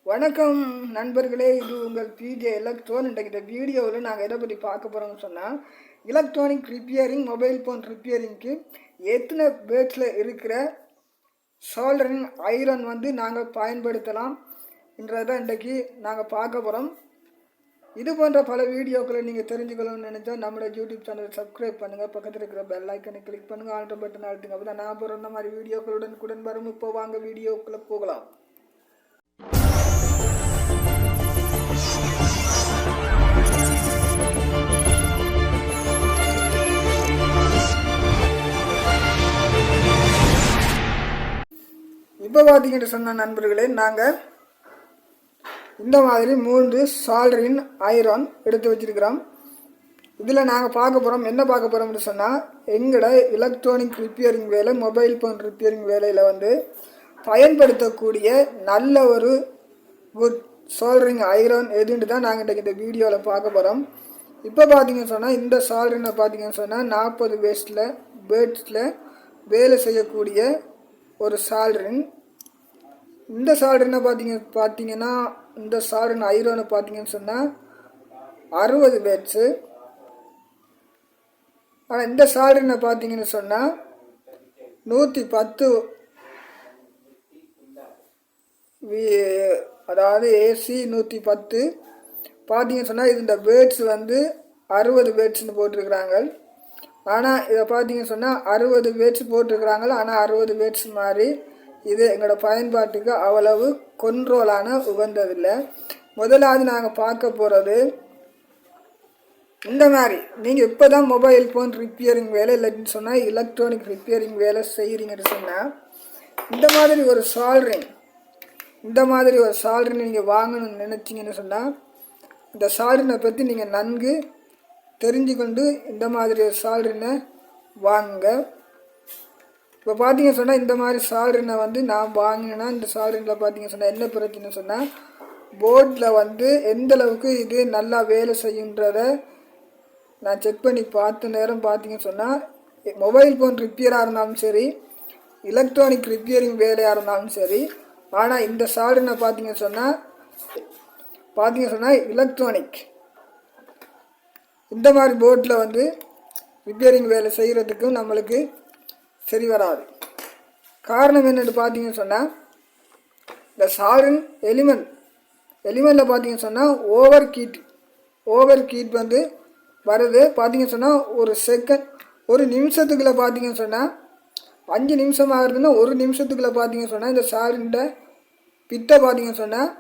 வணக்கம் நண்பர்களே, இது உங்கள் pjelectron. இன்றைக்கு இந்த வீடியோவில் நாங்கள் எதை பற்றி பார்க்க போகிறோம்னு சொன்னால், எலக்ட்ரானிக் ரிப்பேரிங், மொபைல் ஃபோன் ரிப்பேரிங்க்கு எத்தனை பேட்ஸில் இருக்கிற சோல்டரிங் ஐரன் நாங்கள் பயன்படுத்தலாம் என்றதான் இன்றைக்கு நாங்கள் பார்க்க போகிறோம். இது போன்ற பல வீடியோக்களை நீங்கள் தெரிஞ்சுக்கணும்னு நினச்சா நம்மளோட யூடியூப் சேனலை சப்ஸ்கிரைப் பண்ணுங்கள், பக்கத்தில் இருக்கிற பெல் ஐக்கனை கிளிக் பண்ணுங்கள், ஆல்ட்ரு பட்டன் அழுத்துங்க. அப்போ தான் நான் போகிற இந்த மாதிரி வீடியோக்களுடன் வரும். இப்போ வாங்க வீடியோக்குள்ளே போகலாம். இப்போ பார்த்தீங்கன்னு சொன்ன நண்பர்களே, நாங்கள் இந்த மாதிரி 3 சால்டரிங் ஐரன் எடுத்து வச்சிருக்கிறோம். இதில் நாங்கள் பார்க்க போகிறோம், என்ன பார்க்க போகிறோம்னு சொன்னால், எங்களோட எலக்ட்ரானிக் ரிப்பேரிங் வேலை, மொபைல் ஃபோன் ரிப்பேரிங் வேலையில் பயன்படுத்தக்கூடிய நல்ல ஒரு குட் சோல்டரிங் ஐரன் எதுன்னு தான் நாங்கள் இன்றைக்கு இந்த வீடியோவில் பார்க்க போகிறோம். இப்போ பார்த்தீங்கன்னு சொன்னால், இந்த சால்டரினை பார்த்தீங்கன்னு சொன்னால் 40 பேட்ஸில் வேலை செய்யக்கூடிய ஒரு சால்டரின். இந்த சால்டரினை பார்த்தீங்கன்னா இந்த சால்டரின் ஐரோனை பார்த்தீங்கன்னு சொன்னால் 60 பேட்ஸு. ஆனால் இந்த சால்டரினை பார்த்தீங்கன்னு சொன்னால் 110, அதாவது ஏசி 110 பார்த்தீங்கன்னு சொன்னால், இது இந்த பேட்ஸ் 60 பேட்ஸ்னு போட்டிருக்கிறாங்க. ஆனால் இதை பார்த்தீங்கன்னு சொன்னால் 60 பேட்ஸ் போட்டிருக்கிறாங்க. ஆனால் 60 பேட்ஸ் மாதிரி இது எங்களோட பயன்பாட்டுக்கு அவ்வளவு கொண்ட்ரோலான உகந்ததில்லை. முதலாவது நாங்கள் பார்க்க போகிறது, இந்த மாதிரி நீங்கள் இப்போ தான் மொபைல் ஃபோன் ரிப்பேரிங் வேலை இல்லைன்னு சொன்னால், எலக்ட்ரானிக் ரிப்பேரிங் வேலை செய்கிறீங்கன்னு சொன்னால், இந்த மாதிரி ஒரு சால்டரின் நீங்கள் வாங்கணும்னு நினச்சிங்கன்னு சொன்னால், இந்த சால்டரினை பற்றி நீங்கள் நன்கு தெரிஞ்சுக்கொண்டு இந்த மாதிரி ஒரு சால்டரினை வாங்குங்க. இப்போ பார்த்தீங்க சொன்னால், இந்த மாதிரி சால்டரினை நான் வாங்கினேன்னா, இந்த சால்டரினில் பார்த்தீங்க சொன்னால் என்ன பிரச்சனை சொன்னால், போர்டில் எந்த அளவுக்கு இது நல்லா வேலை செய்யுன்றதை நான் செக் பண்ணி பார்த்த நேரம் பார்த்தீங்க சொன்னால், மொபைல் ஃபோன் ரிப்பேராக இருந்தாலும் சரி, எலக்ட்ரானிக் ரிப்பேரிங் வேலையாக இருந்தாலும் சரி, ஆனால் இந்த சால்டரினை பார்த்தீங்க சொன்னால் எலக்ட்ரானிக் இந்த மாதிரி போர்டில் ரிப்பேரிங் வேலை செய்கிறதுக்கு நம்மளுக்கு சரி வராது. காரணம் என்னென்னு பார்த்தீங்கன்னு சொன்னால், இந்த சால்டரின் எலிமெண்ட்டில் பார்த்தீங்கன்னு சொன்னால் ஓவர் கீட் வருது. பார்த்தீங்கன்னு சொன்னால் ஒரு நிமிஷத்துக்குள்ளே பார்த்தீங்கன்னு சொன்னால் 5 நிமிஷம் ஆகுதுன்னா 1 நிமிஷத்துக்குள்ளே பார்த்தீங்கன்னு சொன்னால், இந்த சால்டரின் பிட்டை பார்த்தீங்கன்னு சொன்னால்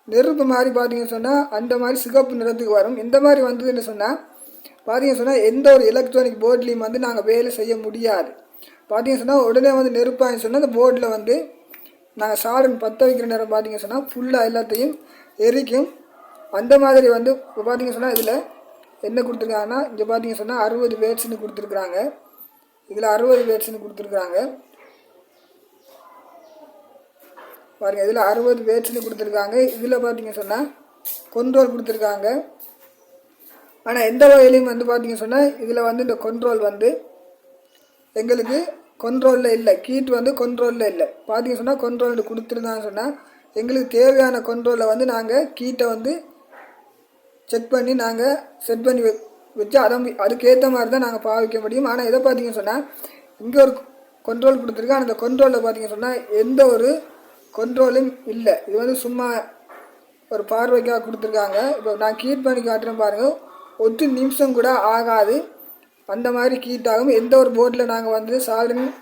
நெருப்பு மாதிரி பார்த்தீங்கன்னு சொன்னால் அந்த மாதிரி சிகப்பு நிறத்துக்கு வரும். இந்த மாதிரி வந்ததுன்னு சொன்னால் பார்த்தீங்கன்னு சொன்னால் எந்த ஒரு எலக்ட்ரானிக் போர்ட்லேயும் நாங்கள் வேலை செய்ய முடியாது. பார்த்தீங்கன்னு சொன்னால் உடனே நெருப்பாகின்னு சொன்னால் அந்த போர்டில் நாங்கள் சால்டரின் பற்ற வைக்கிற நேரம் பார்த்தீங்கன்னு சொன்னால் ஃபுல்லாக எல்லாத்தையும் எரிக்கும். அந்த மாதிரி இப்போ பார்த்தீங்கன்னு சொன்னால் இதில் என்ன கொடுத்துருக்காங்கன்னா, இங்கே பார்த்தீங்கன்னு சொன்னால் 60 பேட்ஸ்னு கொடுத்துருக்குறாங்க. இதில் 60 பேட்ஸ்னு கொடுத்துருக்குறாங்க பாருங்கள். இதில் 60 பேட்ஸ்னு கொடுத்துருக்காங்க. இதில் பார்த்தீங்க சொன்னால் கண்ட்ரோல் கொடுத்துருக்காங்க. ஆனால் எந்த வகையிலையும் பார்த்தீங்க சொன்னால் இதில் இந்த கண்ட்ரோல் எங்களுக்கு கண்ட்ரோலில் இல்லை, கீட் கண்ட்ரோலில் இல்லை. பார்த்தீங்க சொன்னால் கண்ட்ரோல் கொடுத்துருந்தாங்க சொன்னால் எங்களுக்கு தேவையான கண்ட்ரோலில் நாங்கள் கீட்டை செக் பண்ணி நாங்கள் செட் பண்ணி வச்சு அதுக்கேற்ற மாதிரி தான் நாங்கள் பாவிக்க முடியும். ஆனால் இதை பார்த்தீங்க சொன்னால் இங்கே ஒரு கண்ட்ரோல் கொடுத்துருக்கேன். ஆனால் அந்த கண்ட்ரோலில் பார்த்தீங்க சொன்னால் எந்த ஒரு கண்ட்ரோலும் இல்லை. இது சும்மா ஒரு பார்வைக்காக கொடுத்துருக்காங்க. இப்போ நான் கீட் பண்ணி காட்டுறேன் பாருங்கள், 1 நிமிஷம் கூட ஆகாது அந்த மாதிரி கீட் ஆகும். எந்த ஒரு போர்டில் நாங்கள் சால்டரின்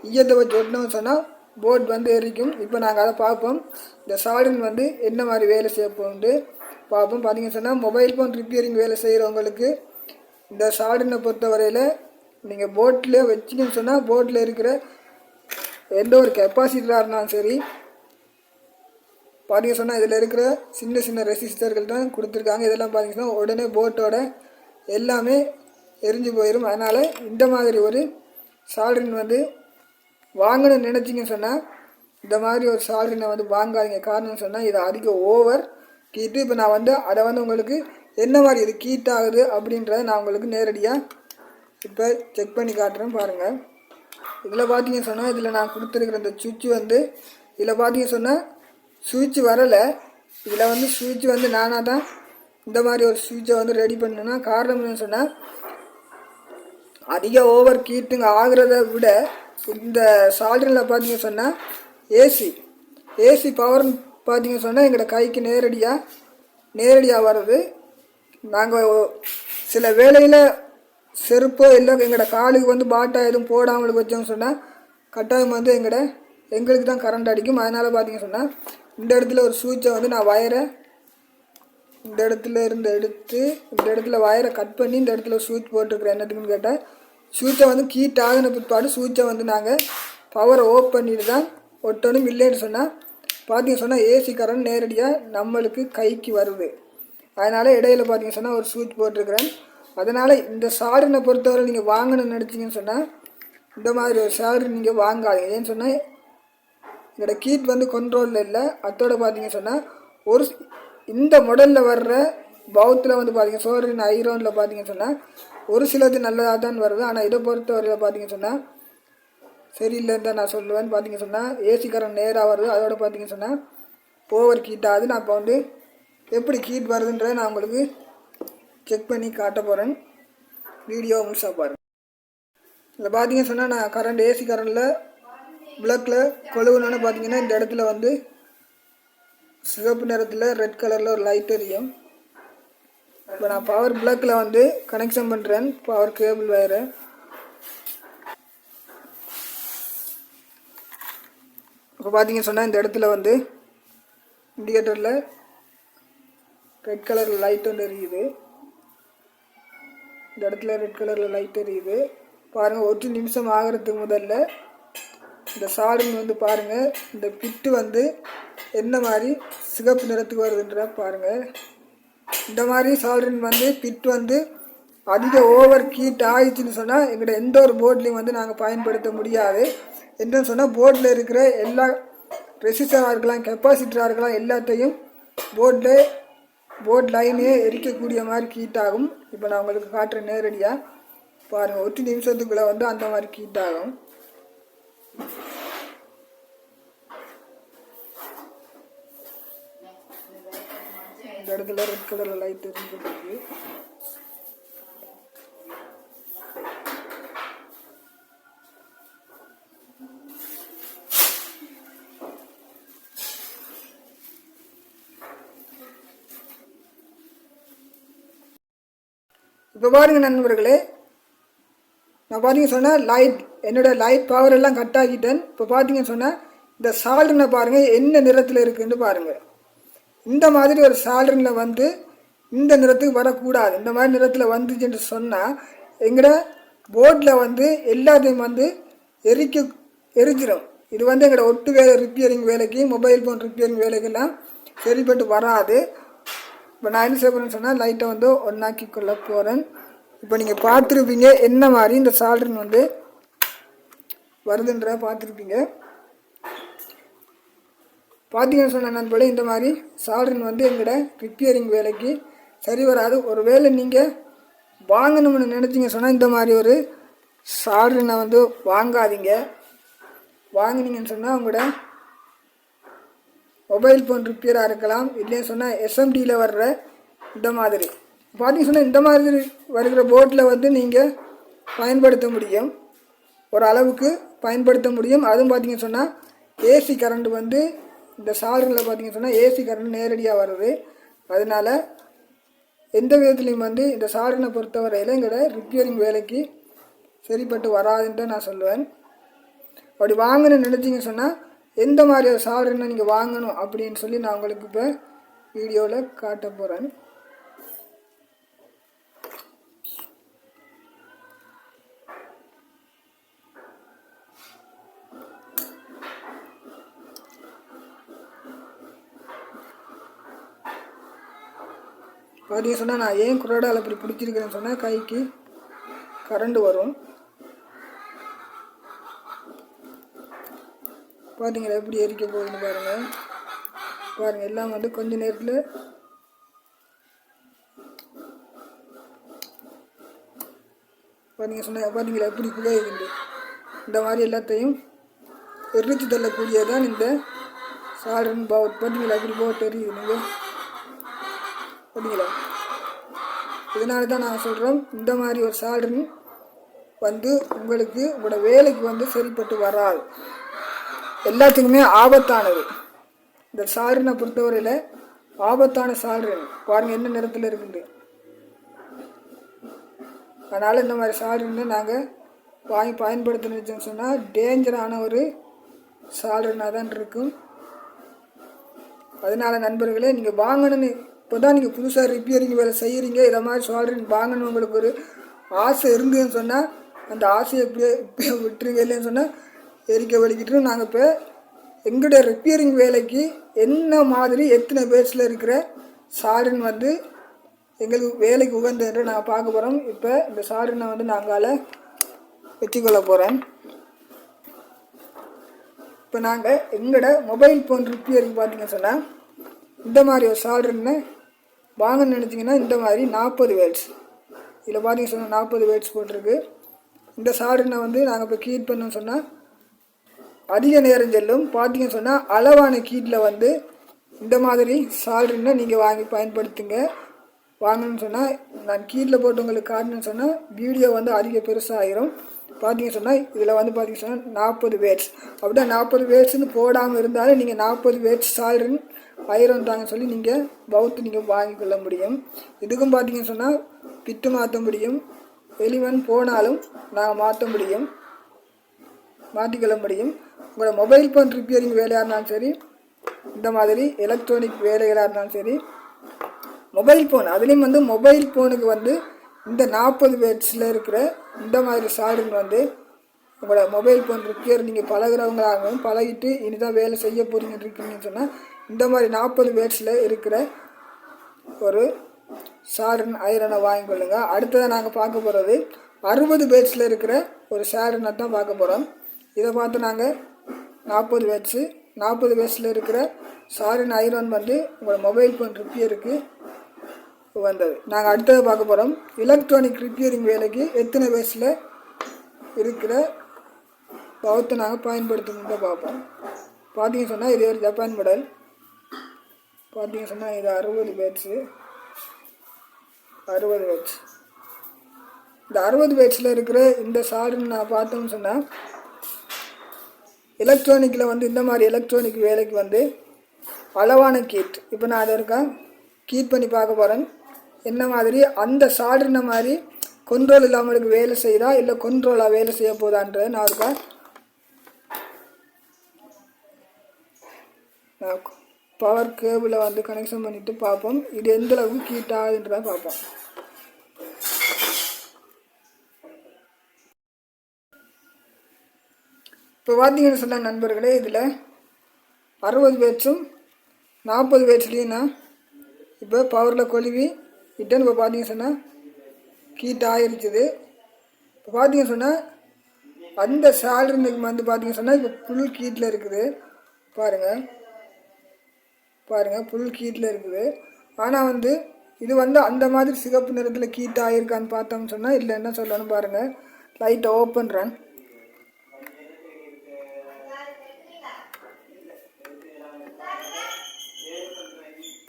ஈயத்தை வச்சு ஒட்டினோம்னு சொன்னால் போர்ட் எரிக்கும். இப்போ நாங்கள் அதை பார்ப்போம், இந்த சால்டரின் என்ன மாதிரி வேலை செய்யப்போன்ட்டு பார்ப்போம். பார்த்தீங்கன்னு சொன்னால் மொபைல் ஃபோன் ரிப்பேரிங் வேலை செய்கிறவங்களுக்கு இந்த சால்டரினை பொறுத்த வரையில் நீங்கள் போர்ட்டில் வச்சிங்கன்னு சொன்னால் போர்ட்டில் இருக்கிற எந்த ஒரு கெப்பாசிட்டராக இருந்தாலும் சரி, பார்த்தீங்க சொன்னால் இதில் இருக்கிற சின்ன ரெசிஸ்டர்கள் தான் கொடுத்துருக்காங்க. இதெல்லாம் பார்த்தீங்கன்னா உடனே போட்டோட எல்லாமே எரிஞ்சு போயிடும். அதனால் இந்த மாதிரி ஒரு சால்டரின் வாங்கணும்னு நினச்சிங்கன்னு சொன்னால் இந்த மாதிரி ஒரு சால்டரினை வாங்காதீங்க. காரணம் சொன்னால் இது அதிக ஓவர் கீட்டு. இப்போ நான் அதை உங்களுக்கு என்ன மாதிரி இது கீட் ஆகுது அப்படின்றத நான் உங்களுக்கு நேரடியாக இப்போ செக் பண்ணி காட்டுறேன் பாருங்கள். இதில் பார்த்தீங்க சொன்னால் இதில் நான் கொடுத்துருக்குற இந்த சுவிட்சு இதில் பார்த்தீங்க சொன்னால் சுவிட்ச் வரலை. இதில் வந்து சுவிட்ச் வந்து நானாக தான் இந்த மாதிரி ஒரு சுவிட்சை வந்து ரெடி பண்ணேன்னா, காரணம் என்னன்னு சொன்னால், அதிக ஓவர் ஹீட்டுங்க ஆகிறத விட இந்த சால்டரில் பார்த்தீங்க சொன்னால் ஏசி பவர்னு பார்த்தீங்க சொன்னால் எங்களோட கைக்கு நேரடியாக வருது. நாங்கள் சில வேளையில் செருப்போ இல்லை எங்களோட காலுக்கு வந்து பாட்டா எதுவும் போடாமல் வச்சோம்னு சொன்னால் கட்டாயம் வந்து எங்களுக்கு தான் கரண்ட் அடிக்கும். அதனால் பார்த்தீங்க சொன்னால் இந்த இடத்துல ஒரு சுவிட்சை வந்து நான் வயரை இந்த இடத்துல இருந்து எடுத்து இந்த இடத்துல வயரை கட் பண்ணி இந்த இடத்துல சுவிட்ச் போட்டிருக்கிறேன். என்னத்துக்குன்னு கேட்டால், சுவிட்சை வந்து ஹீட் ஆகின பிற்பாடு சுவிட்சை வந்து நாங்கள் பவரை ஆஃப் பண்ணிட்டு தான் ஒட்டணும். இல்லைன்னு சொன்னால் பார்த்தீங்க சொன்னால் ஏசி கரண்ட் நேரடியாக நம்மளுக்கு கைக்கு வருது. அதனால் இடையில பார்த்தீங்க சொன்னால் ஒரு சுவிட்ச் போட்டிருக்கிறேன். அதனால் இந்த சால்டரினை பொறுத்தவரை நீங்கள் வாங்கணும்னு நினச்சிங்கன்னு சொன்னால் இந்த மாதிரி ஒரு சால்டர் நீங்கள் வாங்காதீங்க. ஏன்னு சொன்னால் இதோட ஹீட் வந்து கண்ட்ரோலில் இல்லை. அதோட பார்த்தீங்க சொன்னால் இந்த மாடலில் வர்ற பவுத்தில் வந்து பார்த்தீங்க சோல்டரின் ஐரோனில் பார்த்தீங்க சொன்னால் ஒரு சிலது நல்லதாக தான் வருது. ஆனால் இதை பொறுத்தவரையில் பார்த்தீங்க சொன்னால் சரியில்லைன்னு தான் நான் சொல்லுவேன். பார்த்தீங்க சொன்னால் ஏசி கரண்ட் நேராக வருது. அதோட பார்த்தீங்க சொன்னால் ஓவர் ஹீட் ஆகுது. நான் இப்போ வந்து எப்படி ஹீட் வருதுன்றதை நான் உங்களுக்கு செக் பண்ணி காட்ட போகிறேன். வீடியோ முழுசாக பாருங்கள். இதில் பார்த்தீங்க சொன்னால் நான் ஏசி கரண்டில் பிளக்கில் கொழுவுனோன்னு பார்த்தீங்கன்னா இந்த இடத்துல வந்து சிவப்பு நிறத்தில் ரெட் கலரில் ஒரு லைட் எரியும். இப்போ நான் பவர் பிளக்கில் வந்து கனெக்ஷன் பண்ணுறேன் பவர் கேபிள் வயரை. இப்போ பார்த்தீங்க சொன்னால் இந்த இடத்துல வந்து இண்டிகேட்டரில் ரெட் கலரில் லைட் ஒன்று எரியுது. இந்த இடத்துல ரெட் கலரில் லைட் எரியுது பாருங்கள். 1 நிமிஷம் ஆகிறதுக்கு முதல்ல இந்த சால்டரின் வந்து பாருங்கள், இந்த பிட்டு வந்து என்ன மாதிரி சிகப்பு நிறத்துக்கு வருதுன்ற பாருங்கள். இந்த மாதிரி சால்டரின் வந்து பிட் வந்து அதிக ஓவர் ஹீட் ஆகிடுச்சின்னு சொன்னால் எங்கள்கிட்ட எந்த ஒரு போர்ட்லேயும் வந்து நாங்கள் பயன்படுத்த முடியாது. என்னன்னு சொன்னால் போர்டில் இருக்கிற எல்லா ரெசிஸ்டராக இருக்கலாம், கெப்பாசிட்டராக இருக்கலாம், எல்லாத்தையும் போர்ட் லைனே எரிக்கக்கூடிய மாதிரி ஹீட் ஆகும். இப்போ நான் உங்களுக்கு காட்டுறேன் நேரடியாக பாருங்கள். 1 நிமிஷத்துக்குள்ளே வந்து அந்த மாதிரி ஹீட் ஆகும். இந்த இடத்துல ரெட் கலரில் லைட் இருந்துருக்கு. இப்போ பாருங்க நண்பர்களே, நான் பார்த்தீங்க சொன்னால் என்னோடய லைட் பவர் எல்லாம் கட் ஆகிட்டேன். இப்போ பார்த்தீங்கன்னு சொன்னால் இந்த சால்டரினை பாருங்கள் என்ன நிறத்தில் இருக்குன்னு பாருங்கள். இந்த மாதிரி ஒரு சால்டரினில் வந்து இந்த நிறத்துக்கு வரக்கூடாது. இந்த மாதிரி நிறத்தில் வந்துச்சுன்னு சொன்னால் எங்களோட போர்டில் வந்து எல்லாத்தையும் வந்து எரிஞ்சிடும். இது வந்து எங்களோட ஒட்டு வேலை ரிப்பேரிங் வேலைக்கு, மொபைல் ஃபோன் ரிப்பேரிங் வேலைக்கெல்லாம் சரிப்பட்டு வராது. இப்போ நான் என்ன செய்ய போகிறேன்னு சொன்னால் லைட்டை வந்து ஒன்றாக்கி கொள்ள போகிறேன். இப்போ நீங்கள் பார்த்துருப்பீங்க என்ன மாதிரி இந்த சால்டரின் வந்து வருதுன்ற பார்த்துருப்பீங்க. பார்த்தீங்கன்னு சொன்ன நண்பர்களே, இந்த மாதிரி சால்டரின் வந்து எங்களோட ரிப்பேரிங் வேலைக்கு சரி வராது. ஒரு வேளை நீங்கள் வாங்கணும்னு நினச்சிங்க சொன்னால் இந்த மாதிரி ஒரு சால்டரினை வந்து வாங்காதீங்க. வாங்கினீங்கன்னு சொன்னால் உங்களோட மொபைல் ஃபோன் ரிப்பேராக இருக்கலாம், இல்லைன்னு சொன்னால் எஸ்எம்டியில் வர்ற இந்த மாதிரி பார்த்தீங்க சொன்னால் இந்த மாதிரி வருகிற போர்டில் வந்து நீங்கள் பயன்படுத்த முடியும், ஒரு அளவுக்கு பயன்படுத்த முடியும். அதுவும் பார்த்தீங்கன்னு சொன்னால் ஏசி கரண்ட் வந்து இந்த சால்டரில் பார்த்தீங்கன்னு சொன்னால் ஏசி கரண்ட் நேரடியாக வருது. அதனால் எந்த விதத்துலையும் வந்து இந்த சால்டரினை பொறுத்தவரையில் எங்களோட ரிப்பேரிங் வேலைக்கு சரிப்பட்டு வராதுன்ட்டு நான் சொல்லுவேன். அப்படி வாங்கணும்னு நினச்சிங்கன்னு சொன்னால் எந்த மாதிரி ஒரு சால்டரினை நீங்கள் வாங்கணும் அப்படின்னு சொல்லி நான் உங்களுக்கு இப்போ வீடியோவில் காட்ட போகிறேன். பார்த்தீங்க சொன்னால் நான் ஏன் குரோடால் அப்படி பிடிச்சிருக்கிறேன்னு சொன்னால் கைக்கு கரண்ட் வரும். பார்த்தீங்களா எப்படி எரிக்க போகுதுன்னு பாருங்கள் எல்லாம் வந்து கொஞ்ச நேரத்தில் பார்த்தீங்களா எப்படி புகையுது. இந்த மாதிரி எல்லாத்தையும் எரிச்சு தள்ளக்கூடியதான் இந்த சால்டரிங் பவுட் பார்த்தீங்களா, எப்படி போட் தெரியுது நீங்கள் பார்த்தீங்களா. இதனால தான் நாங்கள் சொல்கிறோம், இந்த மாதிரி ஒரு சால்டரிங் வந்து உங்களுக்கு உங்களோட வேலைக்கு வந்து சரிப்பட்டு வராது, எல்லாத்துக்குமே ஆபத்தானது. இந்த சால்டரினை பொறுத்தவரையில் ஆபத்தான சால்டரின் பாருங்கள் என்ன நிறத்தில் இருக்குது. அதனால் இந்த மாதிரி சால்டரினை நாங்கள் வாங்கி பயன்படுத்தணுன்னு சொன்னால் டேஞ்சரான ஒரு சால்டரினாக தான் இருக்கும். அதனால் நண்பர்களே, நீங்கள் வாங்கணுன்னு இப்போ தான் நீங்கள் புதுசாக ரிப்பேரிங் வேலை செய்கிறீங்க, இதை மாதிரி சால்டரின் வாங்கணும் உங்களுக்கு ஒரு ஆசை இருந்ததுன்னு சொன்னால் அந்த ஆசையை இப்போ விட்டுருங்க. இல்லைன்னு சொன்னால் எரிக்க வலிக்கிட்டு நாங்கள் இப்போ எங்களுடைய ரிப்பேரிங் வேலைக்கு என்ன மாதிரி எத்தனை பேர்ஸில் இருக்கிற சால்டரின் வந்து எங்களுக்கு வேலைக்கு உகந்ததுன்ற நாங்கள் பார்க்க போகிறோம். இப்போ இந்த சால்டரினை வந்து நாங்கள் வச்சுக்கொள்ள போகிறேன். இப்போ நாங்கள் எங்களோட மொபைல் ஃபோன் ரிப்பேருக்கு பார்த்தீங்கன்னு சொன்னால் இந்த மாதிரி ஒரு சால்டரினை வாங்கன்னு நினச்சிங்கன்னா இந்த மாதிரி 40 வேட்ஸ் இதில் பார்த்தீங்கன்னு சொன்னால் 40 வேட்ஸ் போட்டிருக்கு. இந்த சால்டரினை வந்து நாங்கள் இப்போ கீட் பண்ணோன்னு சொன்னால் அதிக நேரம் செல்லும். பார்த்தீங்கன்னு சொன்னால் அளவான கீட்டில் வந்து இந்த மாதிரி சால்டரினை நீங்கள் வாங்கி பயன்படுத்துங்க. வாங்கணும்னு சொன்னால் நான் கீட்டில் போட்டு உங்களுக்கு காட்டணுன்னு சொன்னால் வீடியோ வந்து அதிக பெருசாக ஆகிரும். பார்த்தீங்கன்னு சொன்னால் இதில் வந்து பார்த்தீங்கன்னு சொன்னால் 40 வேட்ஸ் அப்படின்னா 40 வேட்ஸ்ன்னு போடாமல் இருந்தாலும் நீங்கள் 40 வேட்ஸ் சால்டரின் ஆயிரம் தாங்க சொல்லி நீங்கள் பவுத்து நீங்கள் வாங்கிக்கொள்ள முடியும். இதுக்கும் பார்த்தீங்கன்னு சொன்னால் பிட்டு மாற்ற முடியும், வெளிவன் போனாலும் நாங்கள் மாற்ற முடியும், மாற்றிக்கொள்ள முடியும். உங்களோட மொபைல் ஃபோன் ரிப்பேரிங் வேலையாக இருந்தாலும் சரி, இந்த மாதிரி எலக்ட்ரானிக் வேலைகளாக இருந்தாலும் சரி, மொபைல் ஃபோன் அதுலேயும் வந்து மொபைல் ஃபோனுக்கு வந்து இந்த 40 வேட்ஸில் இருக்கிற இந்த மாதிரி சால்டரின் வந்து உங்களோட மொபைல் ஃபோன் ரிப்பேர் நீங்கள் பழகிறவங்களாகவும் பழகிட்டு இனிதான் வேலை செய்ய போகிறீங்கன்னு இருக்கீங்கன்னு சொன்னால் இந்த மாதிரி 40 வேட்ஸில் இருக்கிற ஒரு சால்டரின் ஐரனை வாங்கிக்கொள்ளுங்க. அடுத்ததான் நாங்கள் பார்க்க போகிறது 60 வேட்ஸில் இருக்கிற ஒரு சால்டரினை தான் பார்க்க போகிறோம். இதை பார்த்து நாங்கள் 40 வேட்ஸில் இருக்கிற சால்டரின் ஐரன் வந்து உங்களோட மொபைல் ஃபோன் ரிப்பேருக்கு வந்தது. நாங்கள் அடுத்தது பார்க்க போகிறோம் எலக்ட்ரானிக் ரிப்பேரிங் வேலைக்கு எத்தனை வேட்ஸில் இருக்கிற பவுத்தை நாங்கள் பயன்படுத்தணுன்னு தான் பார்ப்போம். பார்த்தீங்கன்னு சொன்னால் இது ஒரு ஜப்பான் மாடல். பார்த்தீங்கன்னு சொன்னால் இது 60 வேட்ஸு. இந்த 60 வேட்ஸில் இருக்கிற இந்த சால்டரின் நான் பார்த்தோம்னு சொன்னால் எலக்ட்ரானிக்கில் வந்து இந்த மாதிரி எலக்ட்ரானிக் வேலைக்கு வந்து அளவான கீட் இப்போ நான் அதை இருக்கா கீட் பண்ணி பார்க்க போகிறேன். என்ன மாதிரி அந்த சால்டரினை மாதிரி கண்ட்ரோல் இல்லாமலுக்கு வேலை செய்தா இல்லை கண்ட்ரோலாக வேலை செய்ய போதான்றது நான் இருக்கா பவர் கேபிளை வந்து கனெக்ஷன் பண்ணிவிட்டு பார்ப்போம் இது எந்த அளவுக்கு கீட் ஆகுதுன்றதை பார்ப்போம். இப்போ பார்த்தீங்கன்னு சொன்ன நண்பர்களே, இதில் 60 வேட்ஸும் 40 வேட்ஸ்லேயும் நான் இப்போ பவரில் கொழுவி இட்டன் இப்போ பார்த்தீங்கன்னு சொன்னால் கீட் ஆகிருச்சுது. இப்போ பார்த்தீங்கன்னு சொன்னால் அந்த சால்டரினுக்கு வந்து பார்த்தீங்கன்னு சொன்னால் இப்போ ஃபுல் கீட்டில் இருக்குது. பாருங்கள் ஃபுல் கீட்டில் இருக்குது. ஆனால் வந்து இது வந்து அந்த மாதிரி சிகப்பு நிறத்தில் கீட் ஆகிருக்கான்னு பார்த்தோம்னு சொன்னால் இல்லை என்ன சொல்லணும் பாருங்கள். லைட்டை ஓப்பன் பண்ணுறேன்.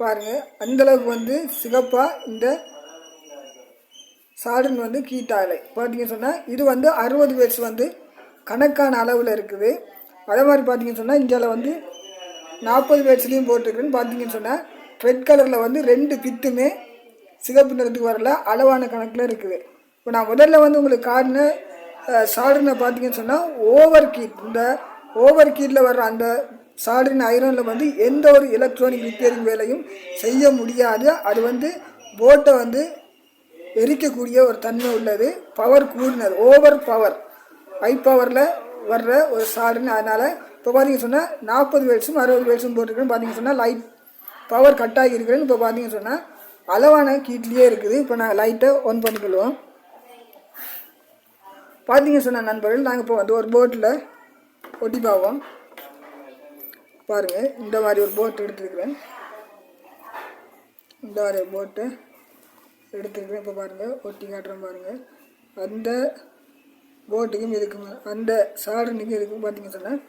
பாருங்கள் அந்தளவுக்கு வந்து சிகப்பாக இந்த சால்டரின் வந்து கீட் ஆகலை. பார்த்தீங்கன்னு சொன்னால் இது வந்து 60 வேட்ஸ் வந்து கணக்கான அளவில் இருக்குது. அதே மாதிரி பார்த்தீங்கன்னு சொன்னால் இந்தியாவில் வந்து 40 வேட்ஸ்லேயும் போட்டிருக்குன்னு பார்த்தீங்கன்னு சொன்னால் ரெட் கலரில் வந்து 2 பிட்டுமே சிகப்பு நிறத்துக்கு வரல, அளவான கணக்கில் இருக்குது. இப்போ நான் முதல்ல வந்து உங்களுக்கு காட்டின சால்டரினை பார்த்தீங்கன்னு சொன்னால் ஓவர் கீட், இந்த ஓவர் கீட்டில் வர்ற அந்த சால்டரின் ஐரனில் வந்து எந்த ஒரு எலக்ட்ரானிக் ரிப்பேரிங் வேலையும் செய்ய முடியாது. அது வந்து போட்டை வந்து எரிக்கக்கூடிய ஒரு தன்மை உள்ளது, பவர் கூடினது, ஓவர் பவர், ஹை பவரில் வர்ற ஒரு சால்டரின். அதனால் இப்போ பார்த்தீங்கன்னு சொன்னால் 40 வேட்ஸும் 60 வேட்ஸும் போட்டிருக்குன்னு பார்த்தீங்கன்னு சொன்னால் லைட் பவர் கட் ஆகியிருக்குன்னு இப்போ பார்த்தீங்கன்னு சொன்னால் அளவான கீட்லேயே இருக்குது. இப்போ நாங்கள் லைட்டை ஆன் பண்ணிக்கொள்வோம். பார்த்தீங்கன்னு சொன்னால் நண்பர்கள், நாங்கள் இப்போ வந்து ஒரு போட்டில் ஒட்டி பார்ப்போம். பாருங்கள் இந்த மாதிரி ஒரு போட் எடுத்துருக்குறேன். இந்த மாதிரி போட்டு எடுத்துருக்குறேன். இப்போ பாருங்கள் ஒட்டி காட்டுறேன். பாருங்கள் அந்த போட்டுக்கும் இதுக்கும் அந்த சால்டரினுக்கும் இதுக்கும் பார்த்தீங்கன்னு சொன்னால்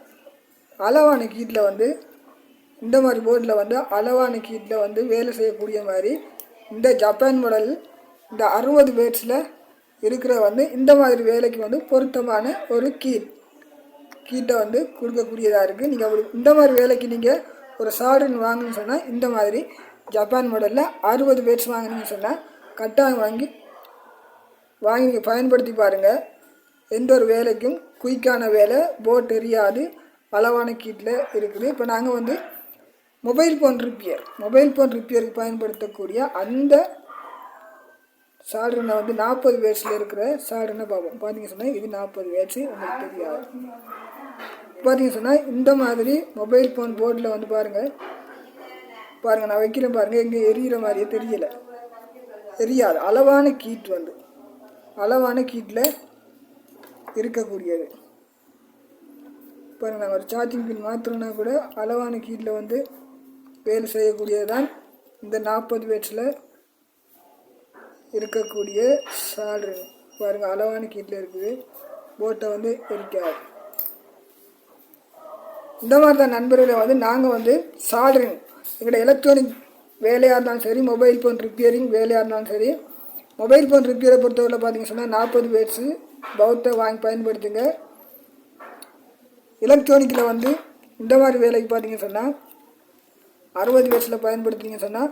அளவான கீட்டில் வந்து இந்த மாதிரி போர்டில் வந்து அளவான கீட்டில் வந்து வேலை செய்யக்கூடிய மாதிரி இந்த ஜப்பான் மாடல் இந்த 60 பேட்ஸில் இருக்கிற வந்து இந்த மாதிரி வேலைக்கு வந்து பொருத்தமான ஒரு கீட்டை வந்து கொடுக்கக்கூடியதாக இருக்குது. நீங்கள் அப்படி இந்த மாதிரி வேலைக்கு நீங்கள் ஒரு சால்டரிங் வாங்கணும்னு சொன்னால் இந்த மாதிரி ஜப்பான் மாடலில் 60 பேட்ஸ் வாங்கினீங்கன்னு சொன்னால் கட்டாயம் வாங்கி நீங்கள் பயன்படுத்தி பாருங்கள். எந்த ஒரு வேலைக்கும் குயிக்கான வேலை, போட் எரியாது, அளவான கீட்டில் இருக்குது. இப்போ நாங்கள் வந்து மொபைல் ஃபோன் ரிப்பேருக்கு பயன்படுத்தக்கூடிய அந்த சால்டரினை வந்து 40 வேட்ஸில் இருக்கிற சால்டரினை பார்ப்போம். பார்த்தீங்க சொன்னால் இது 40 வேட்ஸு, உங்களுக்கு தெரியாது. பார்த்தீங்க சொன்னால் இந்த மாதிரி மொபைல் ஃபோன் போர்டில் வந்து பாருங்கள் நான் வைக்கிறேன் பாருங்கள், எங்கே எரியிற மாதிரியே தெரியலை, எரியாது. அளவான கீட்டில் இருக்கக்கூடியது பாருங்கள். நாங்கள் ஒரு சார்ஜிங் பின் மாத்திரம்னா கூட அளவான கீட்டில் வந்து வேலை செய்யக்கூடியது தான் இந்த 40 வேட்ஸில் இருக்கக்கூடிய சால்டரிங். பாருங்கள் அளவான கீட்டில் இருக்குது, போட்டை வந்து எரிக்காது. இந்த மாதிரி தான் நண்பர்களை வந்து நாங்கள் வந்து சால்டரிங் எங்களோட எலக்ட்ரானிக் வேலையாக இருந்தாலும் சரி, மொபைல் ஃபோன் ரிப்பேரிங் வேலையாக இருந்தாலும் சரி, மொபைல் ஃபோன் ரிப்பேரை பொறுத்தவரை பார்த்தீங்க சொன்னால் 40 வேட்ஸு பவுட்டை வாங்கி பயன்படுத்துங்க. எலக்ட்ரானிக்கில் வந்து இந்த மாதிரி வேலைக்கு பார்த்தீங்க சொன்னால் 60 வேட்ஸில் பயன்படுத்திங்க சொன்னால்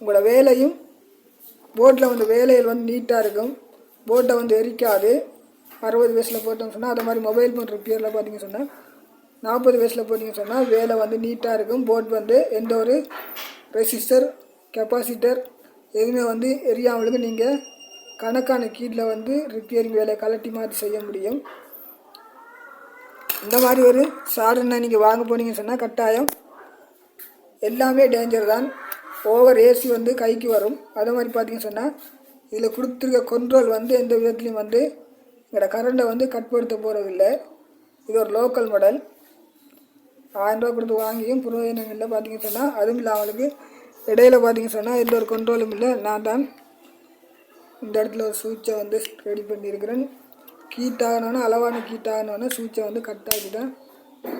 உங்களோட வேலையும் போட்டில் வந்து வேலைகள் வந்து நீட்டாக இருக்கும், போட்டை வந்து எரிக்காது. 60 வேட்ஸில் போட்டோம்னு சொன்னால் அது மாதிரி மொபைல் ஃபோன் ரிப்பேரில் பார்த்தீங்க சொன்னால் 40 வேட்ஸில் போட்டிங்க சொன்னால் வேலை வந்து நீட்டாக இருக்கும். போட் வந்து எந்த ஒரு ரெசிஸ்டர், கெப்பாசிட்டர் எதுவுமே வந்து எரியாமலுக்கு நீங்கள் கணக்கான கீட்டில் வந்து ரிப்பேரிங் வேலையை கலட்டி மாற்றி செய்ய முடியும். இந்த மாதிரி ஒரு சால்டரினை நீங்கள் வாங்க போனீங்கன்னு சொன்னால் கட்டாயம் எல்லாமே டேஞ்சர் தான். ஓவர் ஏசி வந்து கைக்கு வரும். அதே மாதிரி பார்த்தீங்கன்னு சொன்னால் இதில் கொடுத்துருக்க கண்ட்ரோல் வந்து எந்த விதத்துலையும் வந்து எங்களோட கரண்டை வந்து கட்படுத்த போகிறதில்லை. இது ஒரு லோக்கல் மாடல். 1000 ரூபா கொடுத்து வாங்கியும் பிரயோஜனம் இல்லை. பார்த்தீங்கன்னு சொன்னால் அதுவும் இல்லை, அவங்களுக்கு இடையில பார்த்தீங்கன்னு சொன்னால் எந்த ஒரு கண்ட்ரோலும் இல்லை. நான் தான் இந்த இடத்துல ஒரு சுவிட்சை வந்து ரெடி பண்ணியிருக்கிறேன். கீட்டாகணுன்னா அளவான கீட்டாகணுன்னா சுவிட்சை வந்து கட் ஆகி தான்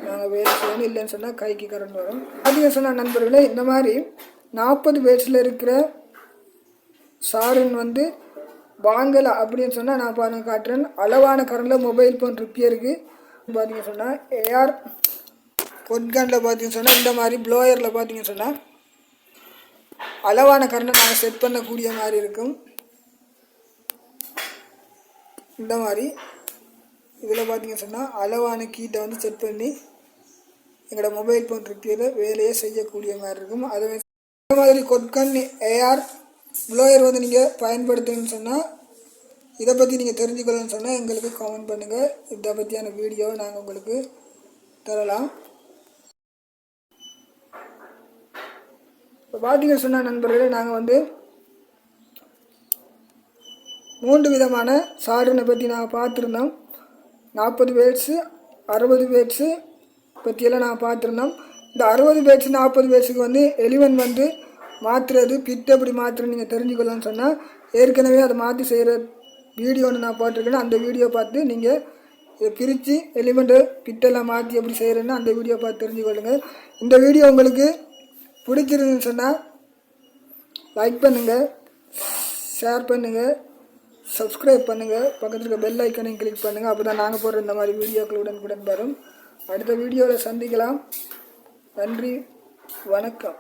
நாங்கள் வேலை செய்யணும். இல்லைன்னு சொன்னால் கைக்கு கரண்ட் வரும். பார்த்தீங்கன்னு சொன்னால் நண்பர்களே, இந்த மாதிரி 40 வேட்ஸில் இருக்கிற சால்டரின் வந்து வாங்கலை அப்படின்னு சொன்னால் நான் பாருங்கள் காட்டுறேன். அளவான கரண்டில் மொபைல் ஃபோன் ரிப்பேருக்கு பார்த்தீங்க சொன்னால் ஏஆர் பொட்கனில் பார்த்தீங்கன்னு சொன்னால் இந்த மாதிரி ப்ளோயரில் பார்த்தீங்கன்னு சொன்னால் அளவான கரண்டை நாங்கள் செட் பண்ணக்கூடிய மாதிரி இருக்கும். இந்த மாதிரி இதில் பார்த்தீங்கன்னு சொன்னால் அளவான கீட்டை வந்து செட் பண்ணி எங்களோட மொபைல் ஃபோன் ரிப்பேரில் வேலையை செய்யக்கூடிய மாதிரி இருக்கும். அதுவே இந்த மாதிரி கொட்கன் ஏஆர் ப்ளோயர் வந்து நீங்கள் பயன்படுத்தணும்னு சொன்னால், இதை பற்றி நீங்கள் தெரிஞ்சுக்கணும்னு சொன்னால் எங்களுக்கு கமெண்ட் பண்ணுங்கள். இதை பற்றியான வீடியோவை நாங்கள் உங்களுக்கு தரலாம். இப்போ பார்த்தீங்கன்னு சொன்னால் நண்பர்களே, நாங்கள் வந்து 3 விதமான சால்டரினை பற்றி நாங்கள் பார்த்துருந்தோம். 40 வேட்ஸு, 60 வேட்ஸு பற்றியெல்லாம் நாங்கள் பார்த்துருந்தோம். இந்த 60 வேட்ஸு 40 வேட்ஸுக்கு வந்து எலிமெண்ட் வந்து மாற்றுறது, பிட் எப்படி மாற்றுறது நீங்கள் தெரிஞ்சுக்கலாம்னு சொன்னால் ஏற்கனவே அதை மாற்றி செய்கிற வீடியோ ஒன்று நான் போட்டிருக்கேன். அந்த வீடியோ பார்த்து நீங்கள் இதை பிரித்து எலிமெண்ட்டு பிட்டெல்லாம் மாற்றி எப்படி செய்கிறேன்னு அந்த வீடியோ பார்த்து தெரிஞ்சுக்கொள்ளுங்கள். இந்த வீடியோ உங்களுக்கு பிடிச்சிருந்துன்னு சொன்னால் லைக் பண்ணுங்கள், ஷேர் பண்ணுங்கள், சப்ஸ்கிரைப் பண்ணுங்கள், பக்கத்தில் இருக்க பெல் ஐக்கனையும் கிளிக் பண்ணுங்கள். அப்போ தான் நாங்கள் போடுற இந்த மாதிரி வீடியோக்கள் உடனுக்குடன் வரும். அடுத்த வீடியோவில் சந்திக்கலாம். நன்றி, வணக்கம்.